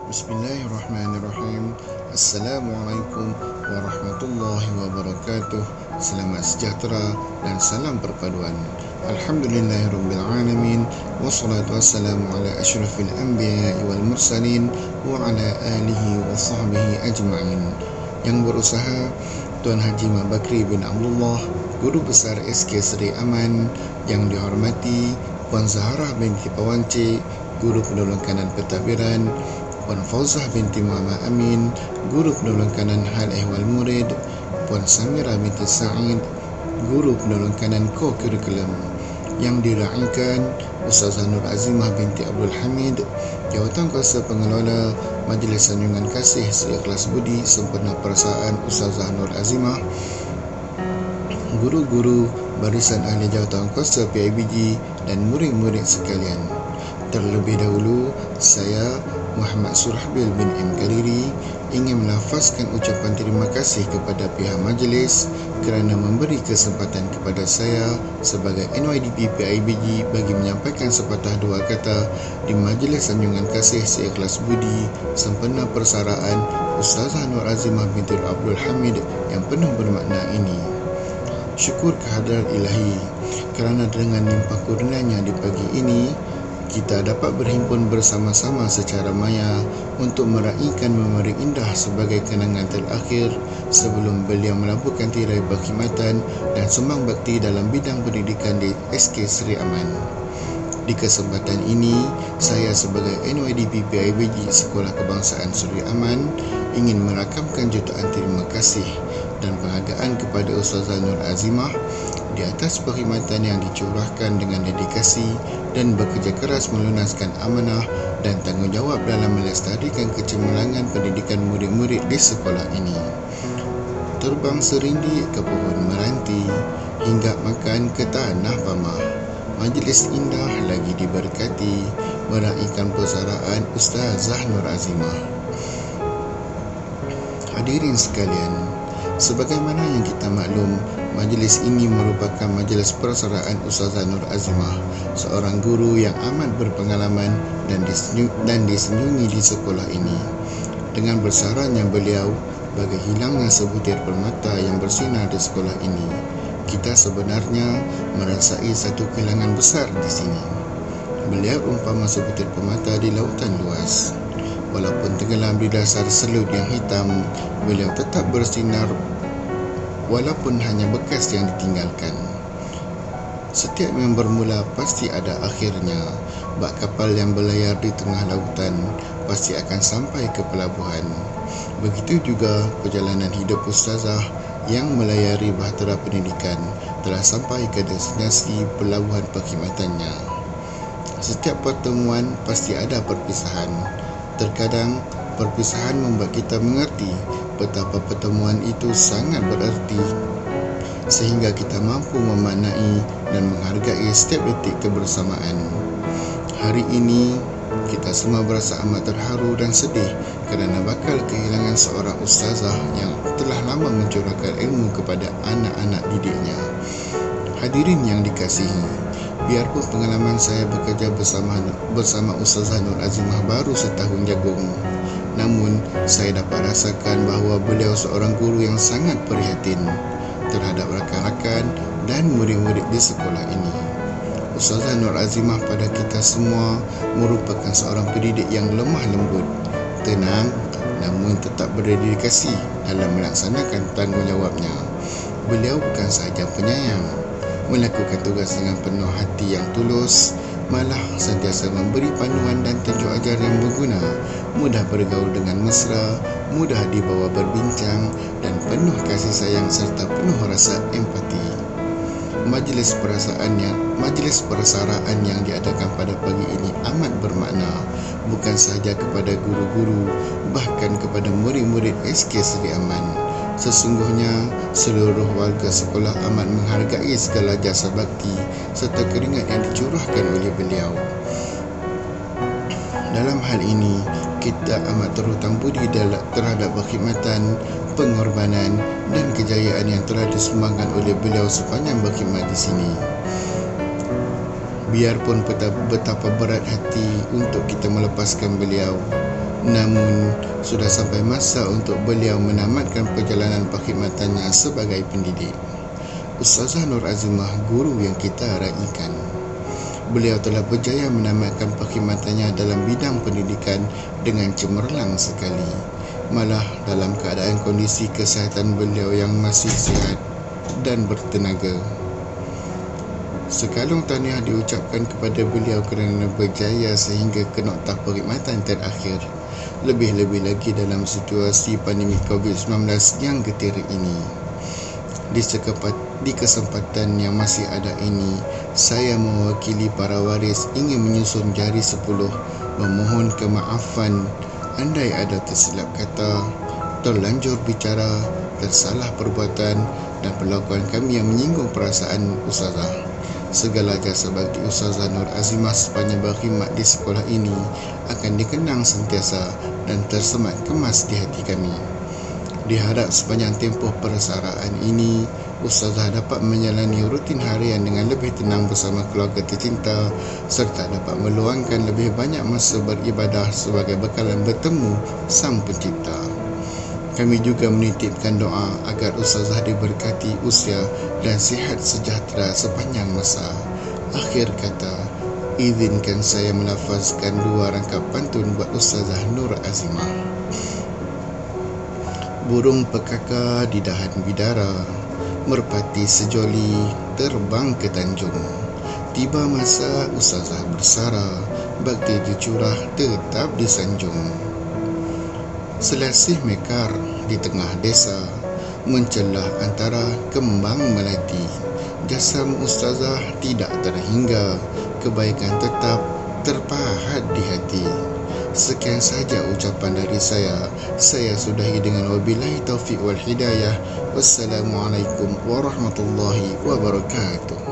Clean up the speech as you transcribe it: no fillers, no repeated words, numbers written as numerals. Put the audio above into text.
Bismillahirrahmanirrahim. Assalamualaikum warahmatullahi wabarakatuh. Selamat sejahtera dan salam perpaduan. Alhamdulillahirabbil alamin. Wassalatu wassalamu ala asyrafil anbiya'i wal mursalin wa ala alihi wa sahbihi ajma'in. Yang berusaha Tuan Haji Mat Bakri bin Abdullah, Guru Besar SK Seri Aman. Yang dihormati Puan Zaharah binti Pawance, Guru Penolong Kanan Pentadbiran, Puan Fauzah binti Muhammad Amin, Guru Penolong Kanan Hal Ehwal Murid, Puan Samira binti Sa'id, Guru Penolong Kanan Co-Curriculum. Yang diraihkan Ustazah Nur Azimah binti Abdul Hamid, Jawatankuasa Pengelola Majlis Sanjungan Kasih Seikhlas Budi Sempena Perasaan Ustazah Nur Azimah, guru-guru barisan ahli jawatankuasa PIBG dan murid-murid sekalian. Terlebih dahulu, saya Muhammad Surahbil bin M. Kaliri ingin melafazkan ucapan terima kasih kepada pihak majlis kerana memberi kesempatan kepada saya sebagai NYDP PIBG bagi menyampaikan sepatah dua kata di Majlis Sanjungan Kasih Seikhlas Budi Sempena Persaraan Ustazah Nur Azimah binti Abdul Hamid yang penuh bermakna ini. Syukur kehadrat ilahi kerana dengan limpah kurnianya di pagi ini kita dapat berhimpun bersama-sama secara maya untuk meraihkan memori indah sebagai kenangan terakhir sebelum beliau melabuhkan tirai perkhidmatan dan sumbang bakti dalam bidang pendidikan di SK Seri Aman. Di kesempatan ini, saya sebagai NYDP PIBG Sekolah Kebangsaan Seri Aman ingin merakamkan jutaan terima kasih dan penghargaan kepada Ustazah Nur Azimah di atas perkhidmatan yang dicurahkan dengan dedikasi dan bekerja keras melunaskan amanah dan tanggungjawab dalam melestarikan kecemerlangan pendidikan murid-murid di sekolah ini. Terbang serindi ke pohon meranti hingga makan ke tanah pamah. Majlis indah lagi diberkati meraihkan persaraan Ustazah Nur Azimah. Hadirin sekalian, sebagaimana yang kita maklum, majlis ini merupakan majlis persaraan Ustazah Nur Azimah, seorang guru yang amat berpengalaman dan disanjungi di sekolah ini. Dengan bersaranya beliau bagi hilangnya sebutir permata yang bersinar di sekolah ini, kita sebenarnya merasai satu kehilangan besar di sini. Beliau umpama sebutir permata di lautan luas. Walaupun tenggelam di dasar selut yang hitam, beliau tetap bersinar walaupun hanya bekas yang ditinggalkan. Setiap yang bermula pasti ada akhirnya. Bak kapal yang berlayar di tengah lautan pasti akan sampai ke pelabuhan. Begitu juga perjalanan hidup Ustazah yang melayari bahtera pendidikan telah sampai ke destinasi pelabuhan perkhidmatannya. Setiap pertemuan pasti ada perpisahan. Terkadang perpisahan membuat kita mengerti betapa pertemuan itu sangat bererti sehingga kita mampu memaknai dan menghargai setiap detik kebersamaan. Hari ini kita semua berasa amat terharu dan sedih kerana bakal kehilangan seorang ustazah yang telah lama mencurahkan ilmu kepada anak-anak didiknya. Hadirin yang dikasihi, biarpun pengalaman saya bekerja bersama Ustazah Nur Azimah baru setahun jagung, namun saya dapat rasakan bahawa beliau seorang guru yang sangat prihatin terhadap rakan-rakan dan murid-murid di sekolah ini. Ustazah Nur Azimah pada kita semua merupakan seorang pendidik yang lemah lembut, tenang namun tetap berdedikasi dalam melaksanakan tanggungjawabnya. Beliau bukan sahaja penyayang, melakukan tugas dengan penuh hati yang tulus, malah sentiasa memberi panduan dan tunjuk ajar yang berguna, mudah bergaul dengan mesra, mudah dibawa berbincang dan penuh kasih sayang serta penuh rasa empati. Majlis persaraan yang diadakan pada pagi ini amat bermakna, bukan sahaja kepada guru-guru, bahkan kepada murid-murid SK Seri Aman. Sesungguhnya seluruh warga sekolah amat menghargai segala jasa bakti serta keringat yang dicurahkan oleh beliau. Dalam hal ini, kita amat terhutang budi terhadap perkhidmatan, pengorbanan dan kejayaan yang telah disumbangkan oleh beliau sepanjang berkhidmat di sini. Biarpun betapa berat hati untuk kita melepaskan beliau, Namun, sudah sampai masa untuk beliau menamatkan perjalanan perkhidmatannya sebagai pendidik. Ustazah Nur Azimah, guru yang kita raikan. Beliau telah berjaya menamatkan perkhidmatannya dalam bidang pendidikan dengan cemerlang sekali. Malah dalam keadaan kondisi kesihatan beliau yang masih sihat dan bertenaga. Sekalung tahniah diucapkan kepada beliau kerana berjaya sehingga ke noktah perkhidmatan terakhir. Lebih-lebih lagi dalam situasi pandemik COVID-19 yang getir ini. Di kesempatan yang masih ada ini, saya mewakili para waris ingin menyusun jari 10 memohon kemaafan andai ada tersilap kata, terlanjur bicara, tersalah perbuatan dan perlakuan kami yang menyinggung perasaan ustazah. Segala jasa bakti Ustazah Nur Azimah sepanjang berkhidmat di sekolah ini akan dikenang sentiasa dan tersemat kemas di hati kami. Diharap sepanjang tempoh persaraan ini, Ustazah dapat menjalani rutin harian dengan lebih tenang bersama keluarga tercinta serta dapat meluangkan lebih banyak masa beribadah sebagai bekalan bertemu Sang Pencipta. Kami juga menitipkan doa agar Ustazah diberkati usia dan sihat sejahtera sepanjang masa. Akhir kata, izinkan saya melafazkan 2 rangkap pantun buat Ustazah Nur Azimah. Burung pekakar di dahan bidara, merpati sejoli terbang ke Tanjung. Tiba masa Ustazah bersara, bakti dicurah tetap disanjung. Selasih mekar di tengah desa, mencelah antara kembang melati. Jasam Ustazah tidak terhingga, kebaikan tetap terpahat di hati. Sekian saja ucapan dari saya. Saya sudahi dengan wabillahi taufiq wal hidayah. Wassalamualaikum warahmatullahi wabarakatuh.